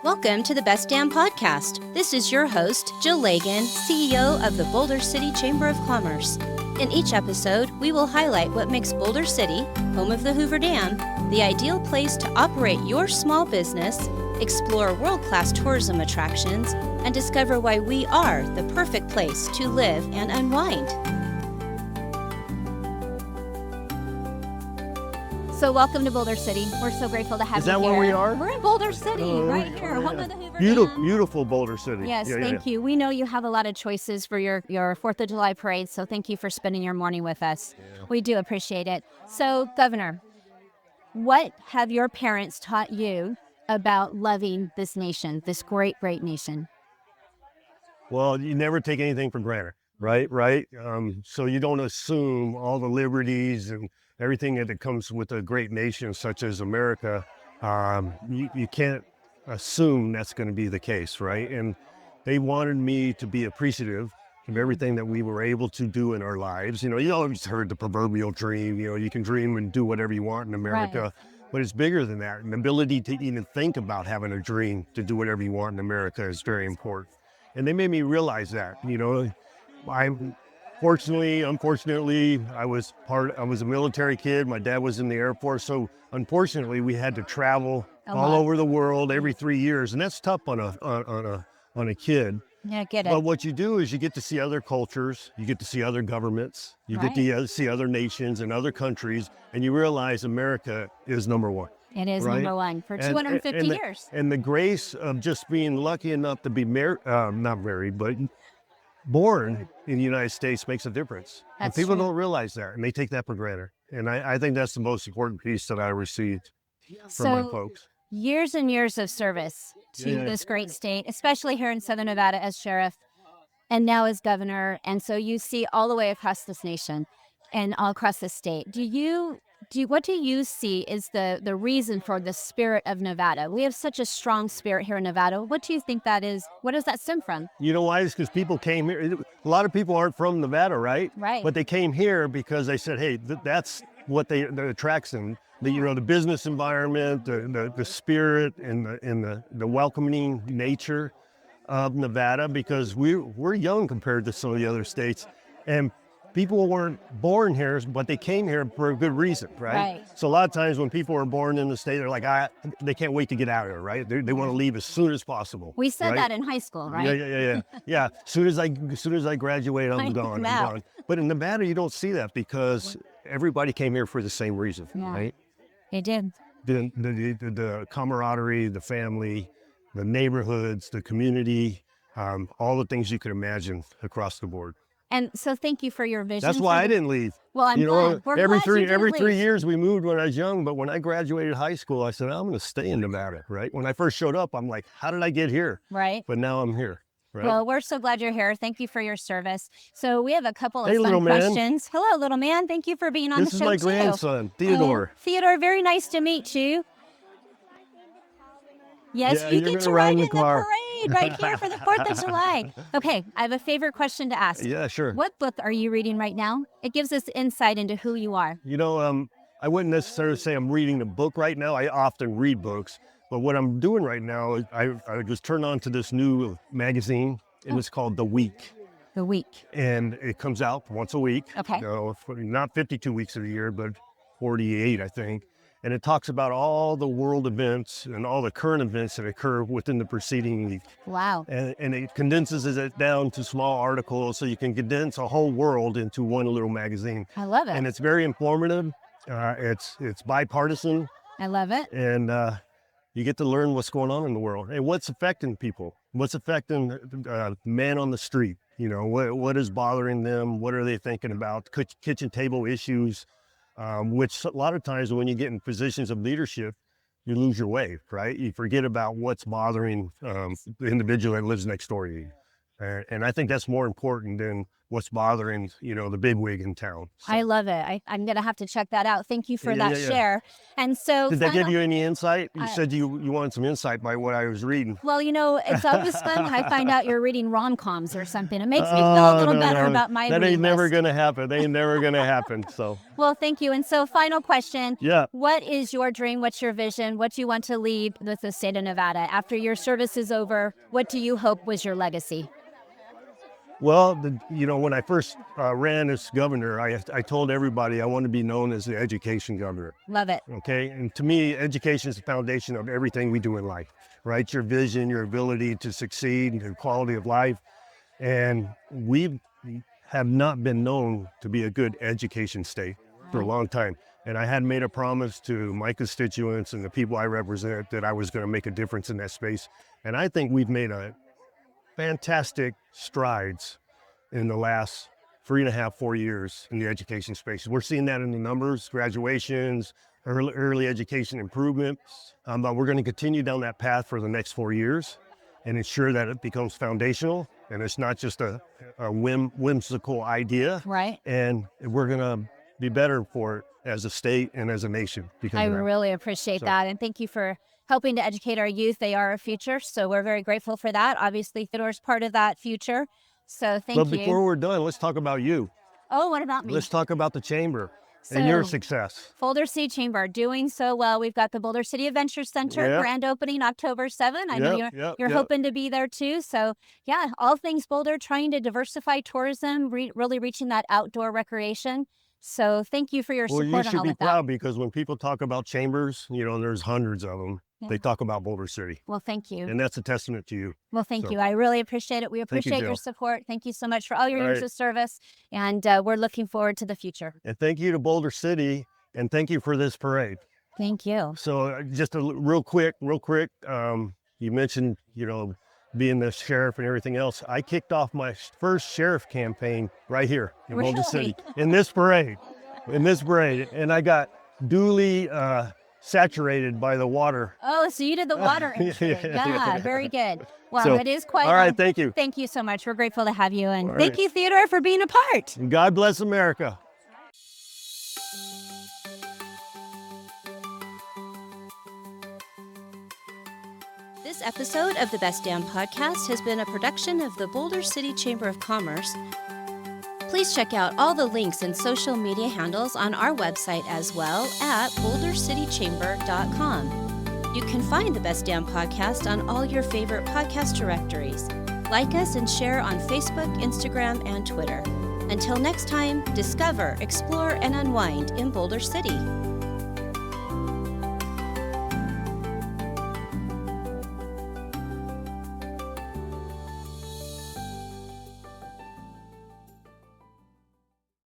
Welcome to the Best Damn Podcast. This is your host, Jill Lagan, CEO of the Boulder City Chamber of Commerce. In each episode, we will highlight what makes Boulder City, home of the Hoover Dam, the ideal place to operate your small business, explore world-class tourism attractions, and discover why we are the perfect place to live and unwind. So welcome to Boulder City. We're so grateful to have you here. Is that where we are? We're in Boulder City, right here, home of the Hoover Dam. Beautiful Boulder City. Yes, thank you. We know you have a lot of choices for your 4th of July parade, so thank you for spending your morning with us. Yeah. We do appreciate it. So, Governor, what have your parents taught you about loving this nation, this great, great nation? Well, you never take anything for granted, right? So you don't assume all the liberties and everything that comes with a great nation such as America. You can't assume that's going to be the case, right? And they wanted me to be appreciative of everything that we were able to do in our lives. You always heard the proverbial dream, you can dream and do whatever you want in America, right. But it's bigger than that. And the ability to even think about having a dream to do whatever you want in America is very important. And they made me realize that, Unfortunately, I was a military kid. My dad was in the Air Force. So unfortunately, we had to travel all over the world every 3 years. And that's tough on a kid. Yeah, I get it. But what you do is you get to see other cultures. You get to see other governments. You get to see other nations and other countries. And you realize America is number one. It is number one for 250 years. And the grace of just being lucky enough to be not married, but born in the United States makes a difference. And people don't realize that, and they take that for granted. And I think that's the most important piece that I received from my folks. Years and years of service to this great state, especially here in Southern Nevada as sheriff, and now as governor. And so you see all the way across this nation and all across the state. What do you see is the reason for the spirit of Nevada? We have such a strong spirit here in Nevada. What do you think that is? What does that stem from? You know why? It's because people came here. A lot of people aren't from Nevada, right? Right. But they came here because they said, hey, that's what that attracts them. The business environment, the spirit, and the welcoming nature of Nevada, because we're young compared to some of the other states. And people weren't born here, but they came here for a good reason, right? So a lot of times when people are born in the state, they're like, they can't wait to get out of here, right? They want to leave as soon as possible. We said that in high school, right? Yeah. As soon as I graduate, I'm gone. But in Nevada, you don't see that because everybody came here for the same reason, right? They did. The camaraderie, the family, the neighborhoods, the community, all the things you could imagine across the board. And so thank you for your vision. That's why I didn't leave. Well, I'm glad. We're every glad 3 years we moved when I was young, but when I graduated high school, I said, I'm going to stay in Nevada, right? When I first showed up, I'm like, how did I get here? Right. But now I'm here. Right? Well, we're so glad you're here. Thank you for your service. So we have a couple of fun questions. Hello, little man. Thank you for being on the show, too. This is my grandson, Theodore. Theodore, very nice to meet you. Yes, you get to ride in the parade right here for the 4th of July. Okay, I have a favorite question to ask. Yeah, sure. What book are you reading right now? It gives us insight into who you are. I wouldn't necessarily say I'm reading a book right now. I often read books. But what I'm doing right now is I just turned on to this new magazine. It was called The Week. The Week. And it comes out once a week. Okay. Not 52 weeks of the year, but 48, I think. And it talks about all the world events and all the current events that occur within the preceding week. Wow. And it condenses it down to small articles so you can condense a whole world into one little magazine. I love it. And it's very informative. It's bipartisan. I love it. And you get to learn what's going on in the world and what's affecting people, what's affecting men on the street. What is bothering them? What are they thinking about? Kitchen table issues. Which a lot of times when you get in positions of leadership, you lose your way, right? You forget about what's bothering the individual that lives next door to you. And I think that's more important than what's bothering, the bigwig in town. So. I love it. I'm going to have to check that out. Thank you for that Yeah. share. And so Did that give you any insight? You said you wanted some insight by what I was reading. Well, it's always fun when I find out you're reading rom-coms or something. It makes me feel a little better about my That reading ain't never list. going to happen. They ain't never going to happen. So. Well, thank you. And so final question. Yeah. What is your dream? What's your vision? What do you want to leave with the state of Nevada? After your service is over, what do you hope was your legacy? Well, when I first ran as governor, I told everybody I want to be known as the education governor. Love it. Okay. And to me, education is the foundation of everything we do in life, right? Your vision, your ability to succeed, your quality of life. And we have not been known to be a good education state for a long time. And I had made a promise to my constituents and the people I represent that I was going to make a difference in that space. And I think we've made a fantastic strides in the last 3.5, 4 years in the education space. We're seeing that in the numbers, graduations, early education improvement. But we're going to continue down that path for the next 4 years and ensure that it becomes foundational and it's not just a whimsical idea. Right. And we're going to be better for it as a state and as a nation. I really appreciate that. And thank you for helping to educate our youth. They are our future. So we're very grateful for that. Obviously, Theodore's part of that future. So thank you. But before we're done, let's talk about you. Oh, what about me? Let's talk about the chamber and your success. Boulder City Chamber doing so well. We've got the Boulder City Adventure Center grand opening October 7th. I know you're hoping to be there too. So yeah, all things Boulder, trying to diversify tourism, really reaching that outdoor recreation. So thank you for your support on all of that. Well, you should be proud because when people talk about chambers, there's hundreds of them. Yeah. They talk about Boulder City. Well, thank you. And that's a testament to you. Well, thank you. I really appreciate it. We appreciate your support. Thank you so much for all your years of service. And we're looking forward to the future. And thank you to Boulder City. And thank you for this parade. Thank you. So just real quick, you mentioned, being the sheriff and everything else. I kicked off my first sheriff campaign right here in Boulder City in this parade. And I got duly saturated by the water. Oh, so you did the water entry. Yeah, very good. Well, it is quite. All right, thank you. Thank you so much. We're grateful to have you. And thank you, Theodore, for being a part. And God bless America. This episode of the Best Damn Podcast has been a production of the Boulder City Chamber of Commerce. Please check out all the links and social media handles on our website as well at bouldercitychamber.com. You can find the Best Damn Podcast on all your favorite podcast directories. Like us and share on Facebook, Instagram, and Twitter. Until next time, discover, explore, and unwind in Boulder City.